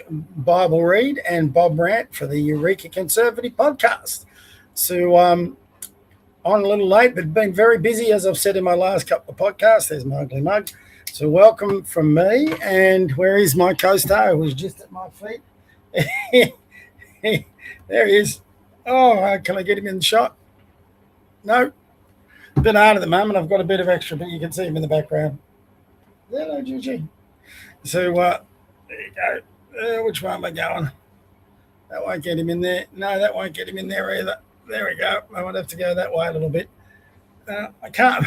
Bible read and Bob Rant for the Eureka Conservative podcast. So on a little late, but been very busy, as I've said in my last couple of podcasts. There's my ugly mug. So welcome from me. And where is my co-star, who's just at my feet? There he is. Oh, can I get him in the shot? No. A bit hard at the moment. I've got a bit of extra, but you can see him in the background. Hello, Gigi. So there you go. Which way am I going? That won't get him in there. No, that won't get him in there either. There we go. I might have to go that way a little bit. I can't.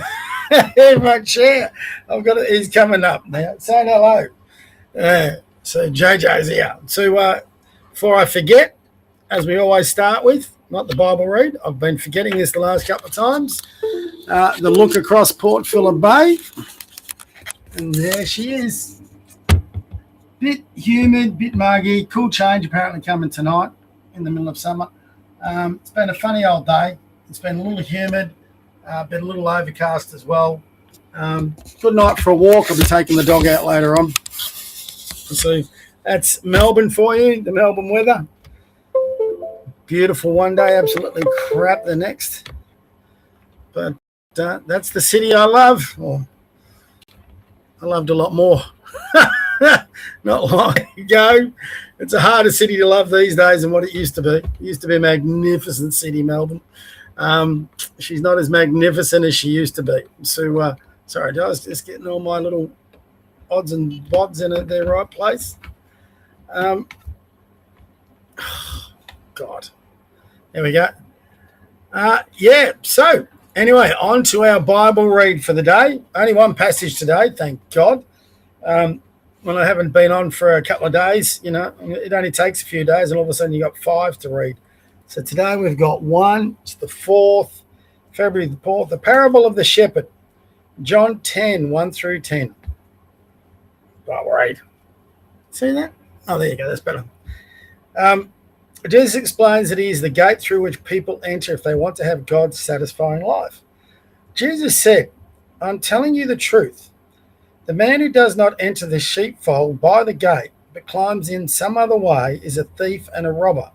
My chair. I've got it. He's coming up now. Say hello. So JJ's here. So before I forget, as we always start with, not the Bible read. I've been forgetting this the last couple of times. The look across Port Phillip Bay. And there she is. Bit humid, bit muggy. Cool change apparently coming tonight in the middle of summer. It's been a funny old day. It's been a little humid, been a little overcast as well. Good night for a walk. I'll be taking the dog out later on. So that's Melbourne for you, the Melbourne weather. Beautiful one day, absolutely crap the next. But that's the city I love. Well, I loved a lot more. Not long ago. It's a harder city to love these days than what it used to be. It used to be a magnificent city, Melbourne. She's not as magnificent as she used to be. So, sorry, guys, just getting all my little odds and bods in their right place. God. There we go. So anyway, on to our Bible read for the day. Only one passage today, thank God. When I haven't been on for a couple of days, it only takes a few days and all of a sudden you got 5 to read. So today we've got one. It's the 4th, February the 4th, the parable of the shepherd, John 10, 1 through 10. Bible read. See that? Oh, there you go. That's better. Jesus explains that he is the gate through which people enter if they want to have God's satisfying life. Jesus said, I'm telling you the truth. The man who does not enter the sheepfold by the gate, but climbs in some other way, is a thief and a robber.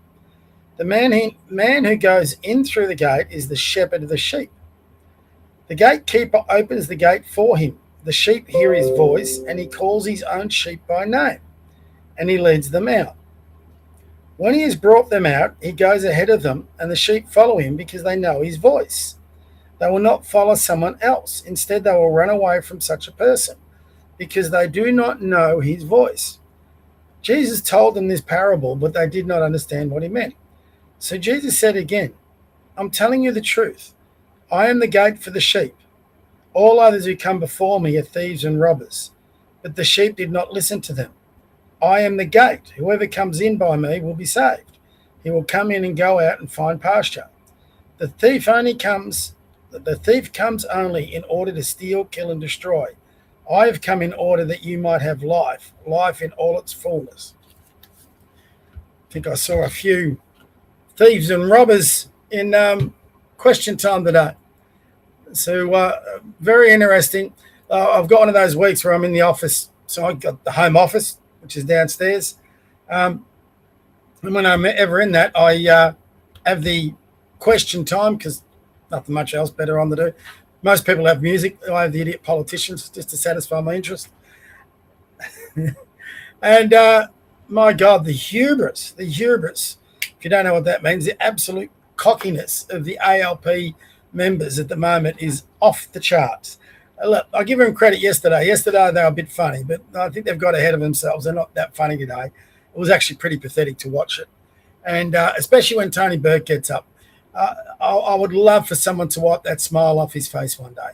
The man who goes in through the gate is the shepherd of the sheep. The gatekeeper opens the gate for him. The sheep hear his voice, and he calls his own sheep by name, and he leads them out. When he has brought them out, he goes ahead of them, and the sheep follow him because they know his voice. They will not follow someone else. Instead, they will run away from such a person because they do not know his voice. Jesus told them this parable, but they did not understand what he meant. So Jesus said again, I'm telling you the truth. I am the gate for the sheep. All others who come before me are thieves and robbers, but the sheep did not listen to them. I am the gate. Whoever comes in by me will be saved. He will come in and go out and find pasture. The thief comes only in order to steal, kill, and destroy. I have come in order that you might have life in all its fullness. I think I saw a few thieves and robbers in question time today. So very interesting. I've got one of those weeks where I'm in the office. So I've got the home office, which is downstairs. And when I'm ever in that, I have the question time because nothing much else better on to do. Most people have music. I have the idiot politicians just to satisfy my interest. And my God, the hubris, if you don't know what that means, the absolute cockiness of the ALP members at the moment is off the charts. Look, I give them credit yesterday. Yesterday they were a bit funny, but I think they've got ahead of themselves. They're not that funny today. It was actually pretty pathetic to watch it. And especially when Tony Burke gets up. I would love for someone to wipe that smile off his face one day.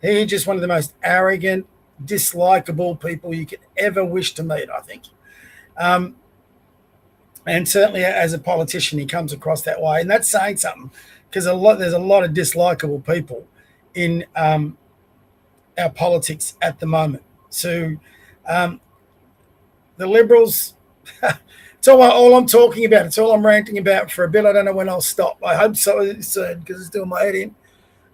He's just one of the most arrogant, dislikable people you could ever wish to meet, I think. And certainly as a politician, he comes across that way. And that's saying something because there's a lot of dislikable people in our politics at the moment. So the Liberals, it's all I'm talking about. It's all I'm ranting about for a bit. I don't know when I'll stop. I hope so soon because it's doing my head in.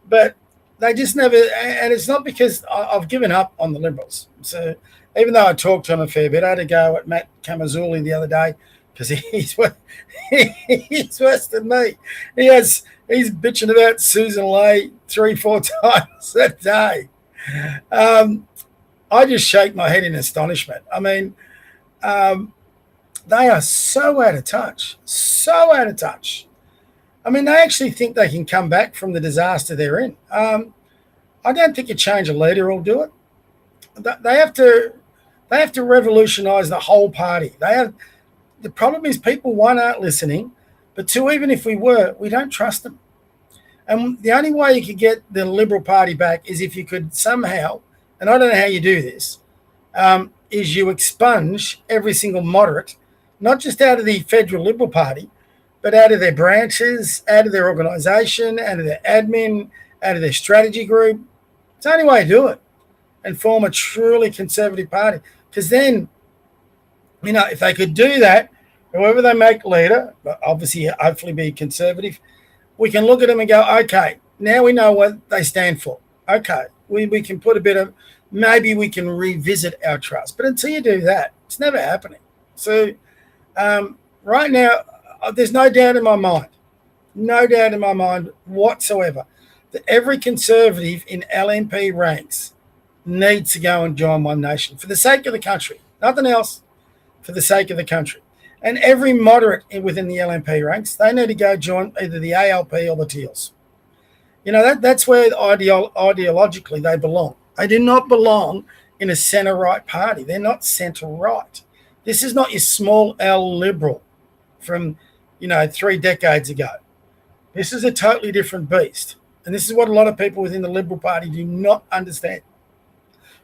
But they just never, and it's not because I've given up on the Liberals. So even though I talked to him a fair bit, I had to go at Matt Camazuli the other day because he's worse than me. He's bitching about Susan Lay 3-4 times a day. I just shake my head in astonishment. I mean, they are so out of touch, so out of touch. I mean, they actually think they can come back from the disaster they're in. I don't think a change of leader will do it. They have to revolutionise the whole party. The problem is people, one, aren't listening, but two, even if we were, we don't trust them. And the only way you could get the Liberal Party back is if you could somehow, and I don't know how you do this, is you expunge every single moderate, not just out of the Federal Liberal Party, but out of their branches, out of their organisation, out of their admin, out of their strategy group. It's the only way to do it, and form a truly conservative party. Because then, if they could do that, whoever they make leader, but obviously hopefully be conservative, we can look at them and go, okay, now we know what they stand for. Okay, we can put a bit of, maybe we can revisit our trust. But until you do that, it's never happening. So right now, there's no doubt in my mind whatsoever, that every conservative in LNP ranks needs to go and join One Nation for the sake of the country. Nothing else, for the sake of the country. And every moderate within the LNP ranks, they need to go join either the ALP or the Teals. That's where ideologically they belong. They do not belong in a centre-right party. They're not centre-right. This is not your small L Liberal from, 3 decades ago. This is a totally different beast. And this is what a lot of people within the Liberal Party do not understand.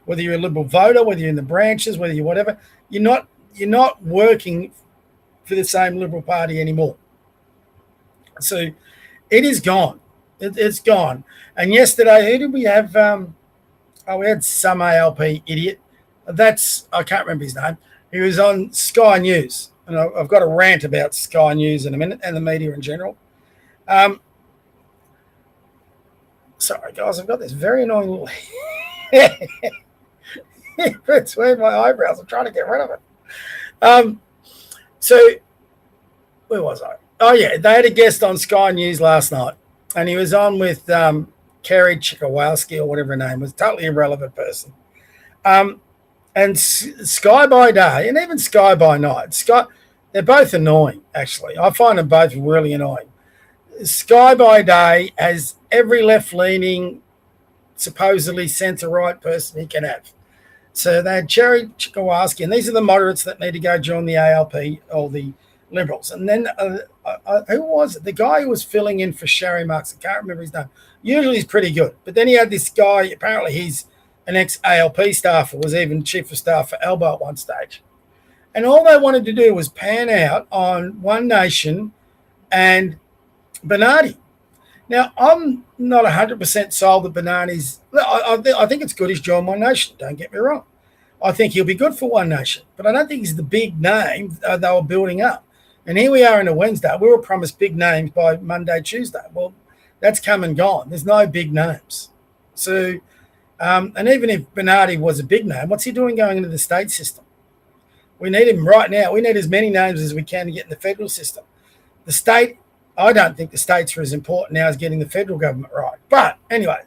Whether you're a Liberal voter, whether you're in the branches, whether you're whatever, you're not working for the same Liberal Party anymore. So it is gone. It's gone. And yesterday, who did we have? We had some ALP idiot. I can't remember his name. He was on Sky News. And I've got a rant about Sky News in a minute and the media in general. Sorry, guys, I've got this very annoying little between my eyebrows. I'm trying to get rid of it. So where was I? Oh, yeah, they had a guest on Sky News last night, and he was on with Kerry Chikowski or whatever her name was, totally irrelevant person. And Sky by day and even Sky by night, they're both annoying, actually. I find them both really annoying. Sky by day has every left-leaning, supposedly centre-right person he can have. So they had Cherry Chikowski, and these are the moderates that need to go join the ALP or the Liberals. And then who was it? The guy who was filling in for Sherry Marks. I can't remember his name. Usually he's pretty good. But then he had this guy, apparently he's an ex-ALP staffer, was even chief of staff for Alba at one stage. And all they wanted to do was pan out on One Nation and Bernardi. Now, I'm not 100% sold that Bernardi's... I think it's good he's joined One Nation, don't get me wrong. I think he'll be good for One Nation, but I don't think he's the big name they were building up. And here we are in a Wednesday. We were promised big names by Monday, Tuesday. Well, that's come and gone. There's no big names. So, and even if Bernardi was a big name, what's he doing going into the state system? We need him right now. We need as many names as we can to get in the federal system. The state... I don't think the states are as important now as getting the federal government right. But anyway,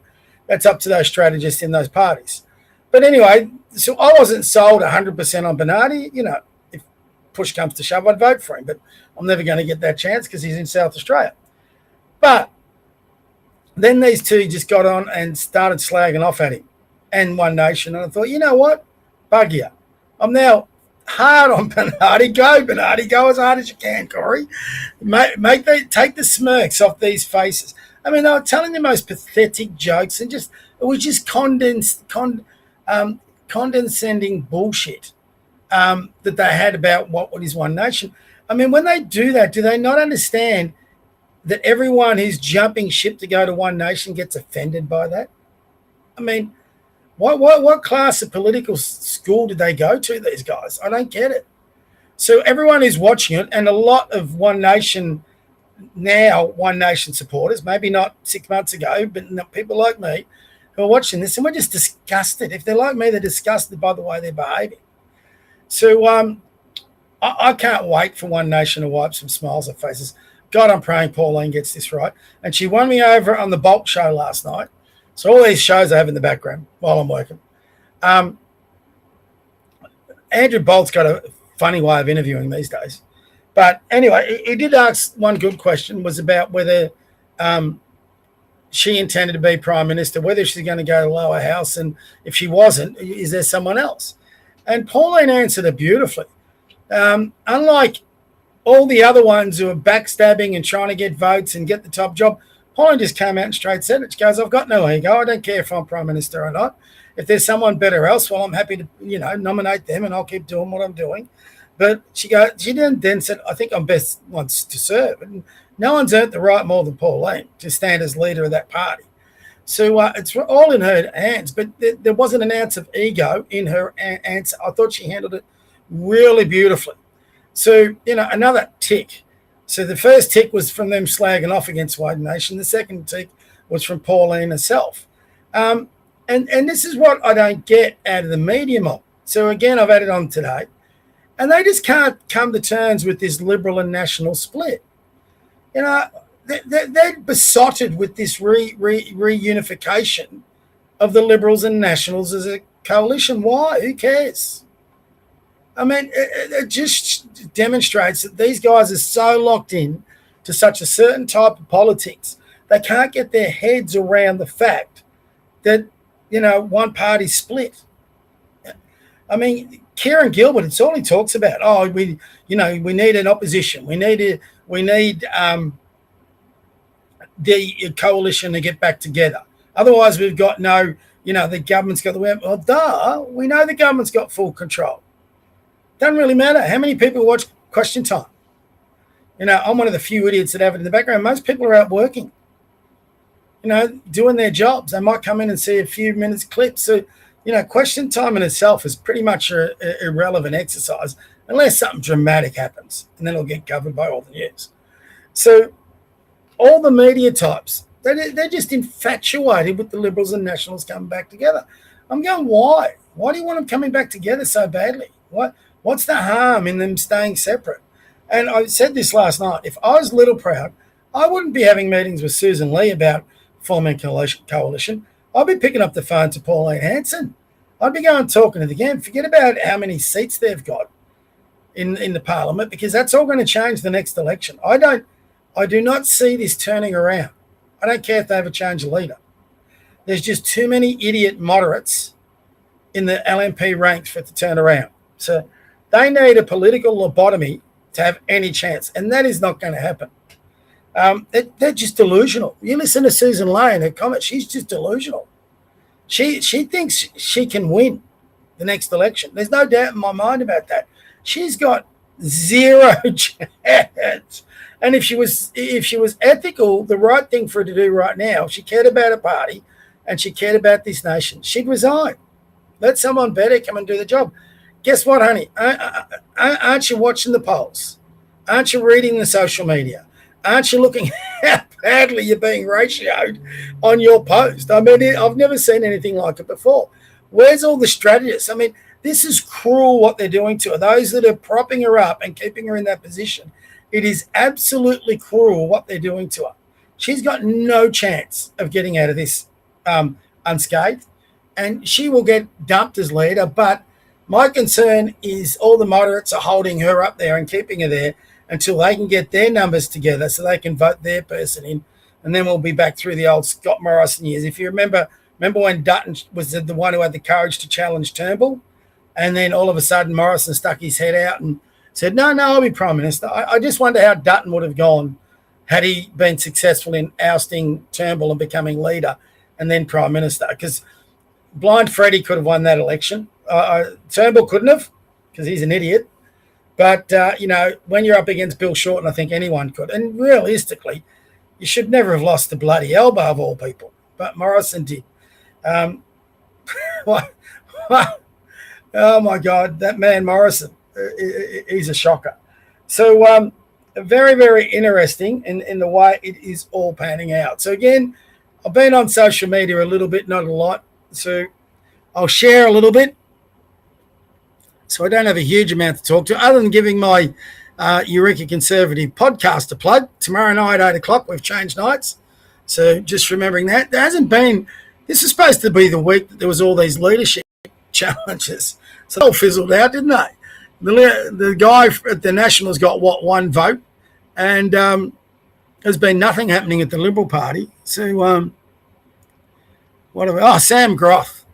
that's up to those strategists in those parties. But anyway, so I wasn't sold 100% on Bernardi. If push comes to shove, I'd vote for him. But I'm never going to get that chance because he's in South Australia. But then these two just got on and started slagging off at him and One Nation. And I thought, you know what? Bug you. I'm now... hard on Bernardi. Go as hard as you can, Corey. Take the smirks off these faces. I mean, they were telling the most pathetic jokes and it was just condescending bullshit that they had about what is One Nation. I mean, when they do that, do they not understand that everyone who's jumping ship to go to One Nation gets offended by that? I mean, what class of political school did they go to, these guys? I don't get it. So everyone who's watching it, and a lot of One Nation supporters, maybe not 6 months ago, but people like me, who are watching this, and we're just disgusted. If they're like me, they're disgusted by the way they're behaving. So I can't wait for One Nation to wipe some smiles off faces. God, I'm praying Pauline gets this right. And she won me over on the Bolt show last night. So all these shows I have in the background while I'm working. Andrew Bolt's got a funny way of interviewing these days. But anyway, he did ask one good question, was about whether she intended to be Prime Minister, whether she's going to go to the lower house, and if she wasn't, is there someone else? And Pauline answered it beautifully. Unlike all the other ones who are backstabbing and trying to get votes and get the top job, Pauline just came out and straight said it. She goes, I've got no ego. I don't care if I'm Prime Minister or not. If there's someone better else, well, I'm happy to, nominate them and I'll keep doing what I'm doing. But she then said, I think I'm best once to serve. And no one's earned the right more than Pauline to stand as leader of that party. So it's all in her hands, but there wasn't an ounce of ego in her answer. I thought she handled it really beautifully. So, another tick. So the first tick was from them slagging off against One Nation. The second tick was from Pauline herself. And this is what I don't get out of the media mob. So again, I've added on today. And they just can't come to terms with this Liberal and National split. They're besotted with this reunification of the Liberals and Nationals as a coalition. Why? Who cares? I mean, it just demonstrates that these guys are so locked in to such a certain type of politics, they can't get their heads around the fact that, one party split. I mean, Kieran Gilbert, it's all he talks about. Oh, we need an opposition. We need the coalition to get back together. Otherwise, we've got the government's got the way. Well, we know the government's got full control. Doesn't really matter how many people watch Question Time. I'm one of the few idiots that have it in the background. Most people are out working, doing their jobs. They might come in and see a few minutes clips. So, Question Time in itself is pretty much an irrelevant exercise unless something dramatic happens, and then it'll get covered by all the news. So all the media types, they're just infatuated with the Liberals and Nationals coming back together. I'm going, why? Why do you want them coming back together so badly? What's the harm in them staying separate? And I said this last night. If I was Little Proud, I wouldn't be having meetings with Susan Lee about forming a coalition. I'd be picking up the phone to Pauline Hanson. I'd be going talking to them again. Forget about how many seats they've got in the parliament, because that's all going to change the next election. I do not see this turning around. I don't care if they have a change of leader. There's just too many idiot moderates in the LNP ranks for it to turn around. So they need a political lobotomy to have any chance, and that is not going to happen. They're just delusional. You listen to Susan Lee and her comments, she's just delusional. She thinks she can win the next election. There's no doubt in my mind about that. She's got zero chance. And if she was ethical, the right thing for her to do right now, if she cared about a party and she cared about this nation, she'd resign. Let someone better come and do the job. Guess what, honey? Aren't you watching the polls? Aren't you reading the social media? Aren't you looking how badly you're being ratioed on your post? I mean, I've never seen anything like it before. Where's all the strategists? I mean, this is cruel what they're doing to her. Those that are propping her up and keeping her in that position, it is absolutely cruel what they're doing to her. She's got no chance of getting out of this unscathed, and she will get dumped as leader. But my concern is all the moderates are holding her up there and keeping her there until they can get their numbers together so they can vote their person in, and then we'll be back through the old Scott Morrison years. If you remember when Dutton was the one who had the courage to challenge Turnbull, and then all of a sudden Morrison stuck his head out and said, no, I'll be Prime Minister. I just wonder how Dutton would have gone had he been successful in ousting Turnbull and becoming leader and then Prime Minister, because Blind Freddie could have won that election. Turnbull couldn't have, because he's an idiot. But, when you're up against Bill Shorten, I think anyone could. And realistically, you should never have lost the bloody elbow of all people. But Morrison did. Oh, my God, that man Morrison, he's a shocker. So very, very interesting in the way it is all panning out. So, again, I've been on social media a little bit, not a lot, so I'll share a little bit. So I don't have a huge amount to talk to, other than giving my Eureka Conservative podcast a plug. Tomorrow night, 8 o'clock, we've changed nights. So just remembering that. There hasn't been, this is supposed to be the week that there was all these leadership challenges. So they all fizzled out, didn't they? The guy at the Nationals got, one vote? And there's been nothing happening at the Liberal Party. So Sam Groth.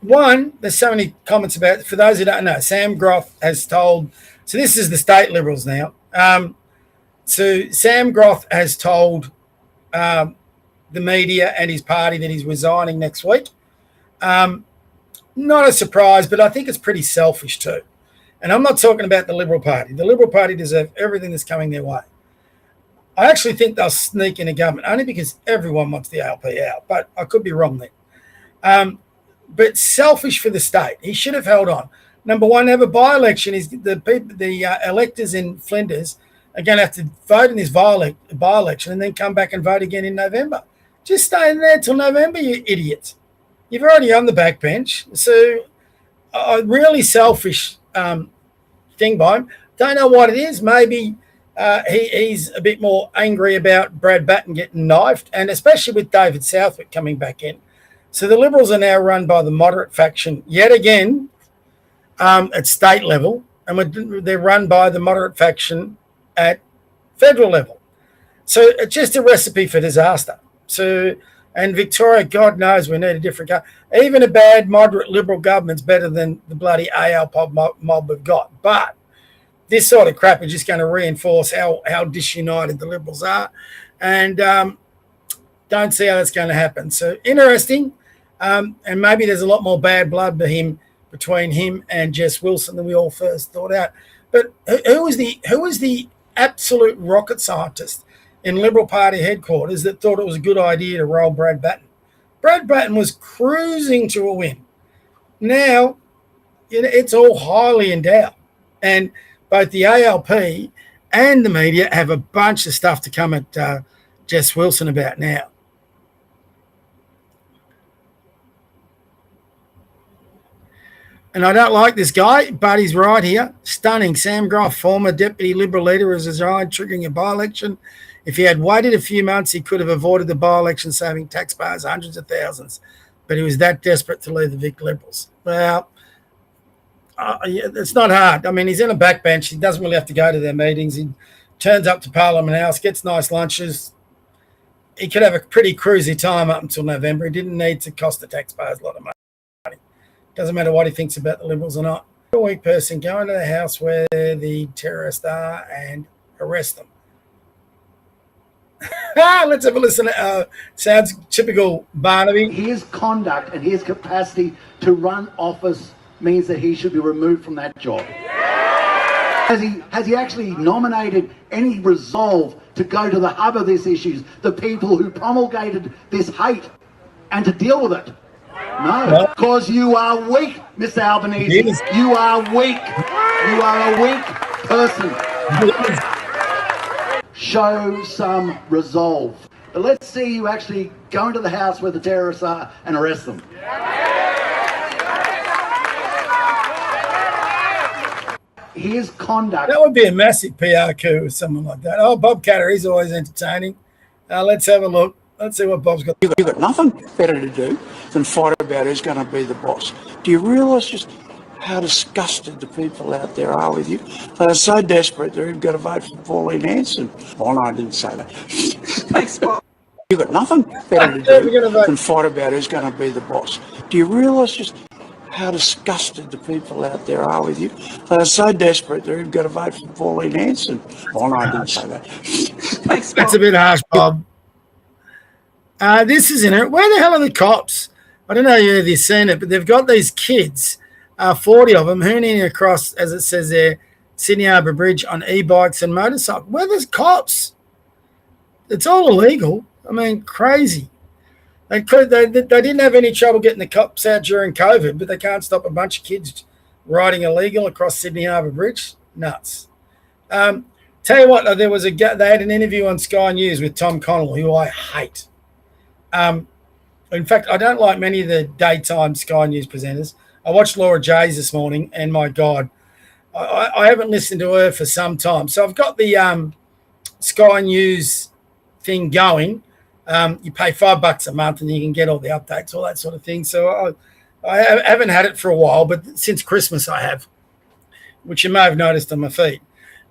There's so many comments about, for those who don't know, Sam Groth has told, so this is the state Liberals now. So Sam Groth has told the media and his party that he's resigning next week. Not a surprise, but I think it's pretty selfish too. And I'm not talking about the Liberal Party. The Liberal Party deserve everything that's coming their way. I actually think they'll sneak in a government, only because everyone wants the ALP out, but I could be wrong there. But selfish for the state. He should have held on. Number one, have a by-election. The electors in Flinders are going to have to vote in this by-election and then come back and vote again in November. Just stay in there till November, you idiots. You've already on the backbench. So a really selfish thing by him. Don't know what it is. Maybe he's a bit more angry about Brad Batten getting knifed, and especially with David Southwick coming back in. So the Liberals are now run by the moderate faction yet again at state level, and they're run by the moderate faction at federal level. So it's just a recipe for disaster. So, and Victoria, God knows we need a different government. Even a bad, moderate Liberal government's better than the bloody AL mob we've got. But this sort of crap is just going to reinforce how disunited the Liberals are, and don't see how that's going to happen. So interesting. And maybe there's a lot more bad blood between him and Jess Wilson than we all first thought out. But who was the absolute rocket scientist in Liberal Party headquarters that thought it was a good idea to roll Brad Batten? Brad Batten was cruising to a win. Now, it's all highly in doubt. And both the ALP and the media have a bunch of stuff to come at Jess Wilson about now. And I don't like this guy, but he's right here. Stunning. Sam Groth, former Deputy Liberal leader, has resigned, triggering a by-election. If he had waited a few months, he could have avoided the by-election, saving taxpayers hundreds of thousands. But he was that desperate to leave the Vic Liberals. Well, it's not hard. I mean, he's in a backbench. He doesn't really have to go to their meetings. He turns up to Parliament House, gets nice lunches. He could have a pretty cruisy time up until November. He didn't need to cost the taxpayers a lot of money. Doesn't matter what he thinks about the Liberals or not. A weak person, go into the house where the terrorists are and arrest them. Let's have a listen. Sounds typical Barnaby. His conduct and his capacity to run office means that he should be removed from that job. Has he actually nominated any resolve to go to the hub of these issues, the people who promulgated this hate, and to deal with it? No, because you are weak, Mr. Albanese. Yes. You are weak. You are a weak person. Show some resolve. But let's see you actually go into the house where the terrorists are and arrest them. His conduct. That would be a massive PR coup with someone like that. Oh, Bob Catter, he's always entertaining. Let's have a look. Let's see what Bob's got. You've got nothing better to do than fight about who's going to be the boss. Do you realise just how disgusted the people out there are with you? They're so desperate they've got to vote for Pauline Hanson. Oh, no, I didn't say that. Thanks, Bob. You've got nothing better to do than fight about who's going to be the boss. Do you realise just how disgusted the people out there are with you? They're so desperate they've got to vote for Pauline Hanson. Oh, no, I didn't say that. Thanks, Bob. That's a bit harsh, Bob. This isn't it. Where the hell are the cops? I don't know if you've seen it, but they've got these kids, 40 of them, hooning across, as it says there, Sydney Harbour Bridge on e-bikes and motorcycles. Where are the cops? It's all illegal. I mean, crazy. They didn't have any trouble getting the cops out during COVID, but they can't stop a bunch of kids riding illegal across Sydney Harbour Bridge. Nuts. Tell you what, they had an interview on Sky News with Tom Connell, who I hate. In fact, I don't like many of the daytime Sky News presenters. I watched Laura Jays this morning, and my God, I haven't listened to her for some time. So I've got the Sky News thing going. You pay $5 a month, and you can get all the updates, all that sort of thing. So I haven't had it for a while, but since Christmas I have, which you may have noticed on my feed.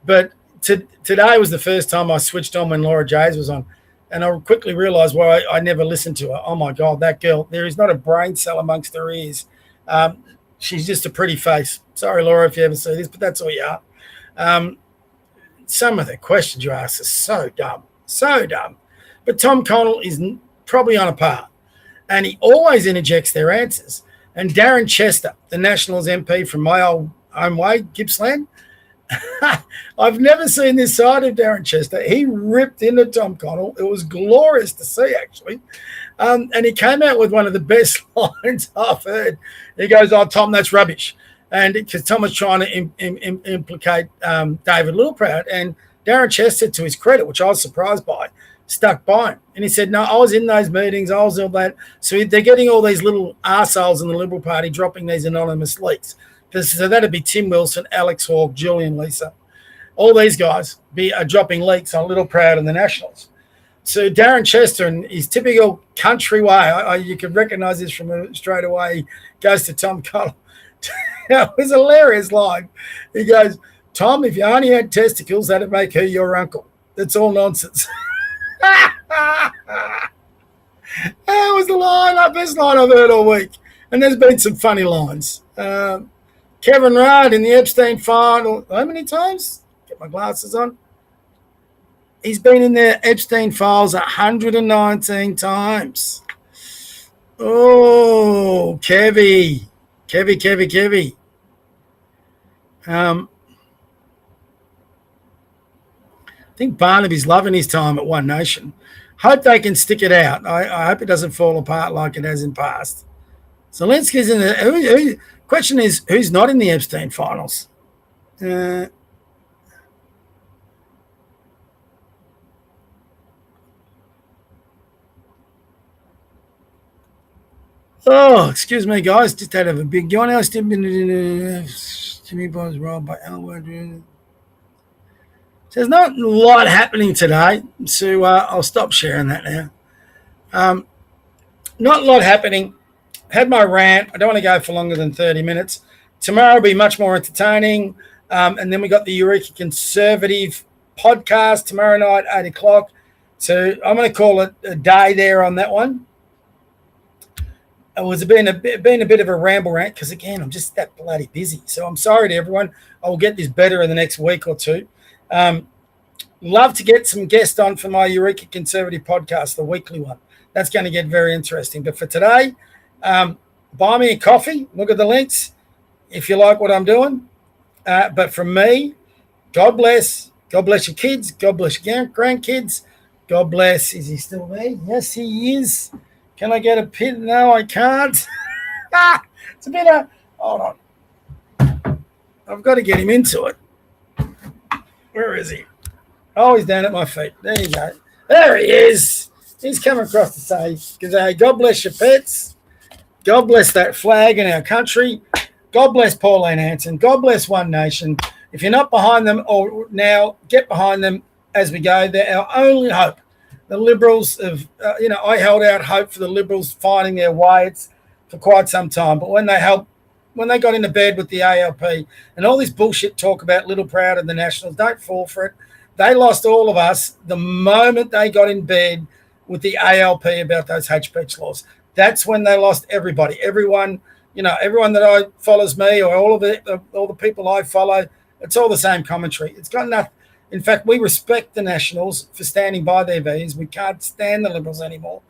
But today was the first time I switched on when Laura Jays was on. And I quickly realised why I never listened to her. Oh, my God, that girl. There is not a brain cell amongst her ears. She's just a pretty face. Sorry, Laura, if you ever see this, but that's all you are. Some of the questions you ask are so dumb. So dumb. But Tom Connell is probably on a par. And he always interjects their answers. And Darren Chester, the Nationals MP from my old home way, Gippsland, I've never seen this side of Darren Chester. He ripped into Tom Connell. It was glorious to see, actually. And he came out with one of the best lines I've heard. He goes, "Oh, Tom, that's rubbish." And because Tom was trying to implicate David Littleproud. And Darren Chester, to his credit, which I was surprised by, stuck by him. And he said, "No, I was in those meetings. I was all that." So they're getting all these little arseholes in the Liberal Party dropping these anonymous leaks. So that'd be Tim Wilson, Alex Hawke, Julian Leeser. All these guys are dropping leaks on Littleproud and the Nationals. So Darren Chester, in his typical country way, you can recognise this from him straight away, he goes to Tom Connell. It was a hilarious line. He goes, "Tom, if you only had testicles, that'd make her your uncle." That's all nonsense. That was the best line I've heard all week. And there's been some funny lines. Kevin Rudd in the Epstein file. How many times? Get my glasses on. He's been in the Epstein files 119 times. Oh, Kevy. I think Barnaby's loving his time at One Nation. Hope they can stick it out. I hope it doesn't fall apart like it has in past. Zelensky's in the... Question is, who's not in the Epstein finals? Excuse me, guys. Just had a big yawn. Else Jimmy Bob's rolled by Elwood. So there's not a lot happening today, so I'll stop sharing that now. Not a lot happening. Had my rant. I don't want to go for longer than 30 minutes. Tomorrow will be much more entertaining. And then we got the Eureka Conservative podcast tomorrow night, 8 o'clock. So I'm going to call it a day there on that one. It was been a bit of a ramble rant because, again, I'm just that bloody busy. So I'm sorry to everyone. I will get this better in the next week or two. Love to get some guests on for my Eureka Conservative podcast, the weekly one. That's going to get very interesting. But for today... buy me a coffee. Look at the links if you like what I'm doing. But from me, God bless. God bless your kids. God bless your grandkids. God bless. Is he still there? Yes, he is. Can I get a pin? No, I can't. It's a bit of... Hold on. I've got to get him into it. Where is he? Oh, he's down at my feet. There you go. There he is. He's come across to say, God bless your pets. God bless that flag in our country. God bless Pauline Hanson. God bless One Nation. If you're not behind them or now, get behind them as we go. They're our only hope. The Liberals have, I held out hope for the Liberals finding their way for quite some time. But when they got into bed with the ALP and all this bullshit talk about Littleproud and the Nationals, don't fall for it. They lost all of us the moment they got in bed with the ALP about those hate speech laws. That's when they lost everybody. Everyone that follows me or all the people I follow, it's all the same commentary. It's got nothing. In fact, we respect the Nationals for standing by their views. We can't stand the Liberals anymore.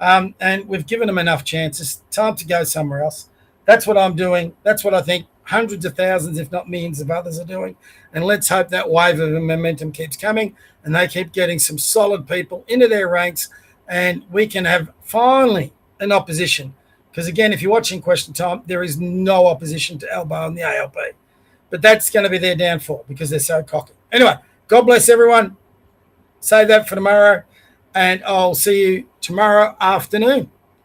And we've given them enough chances. Time to go somewhere else. That's what I'm doing. That's what I think hundreds of thousands, if not millions of others are doing. And let's hope that wave of momentum keeps coming and they keep getting some solid people into their ranks and we can have finally an opposition. Because, again, if you're watching Question Time, there is no opposition to Albo and the ALP. But that's going to be their downfall because they're so cocky. Anyway, God bless everyone. Save that for tomorrow, and I'll see you tomorrow afternoon.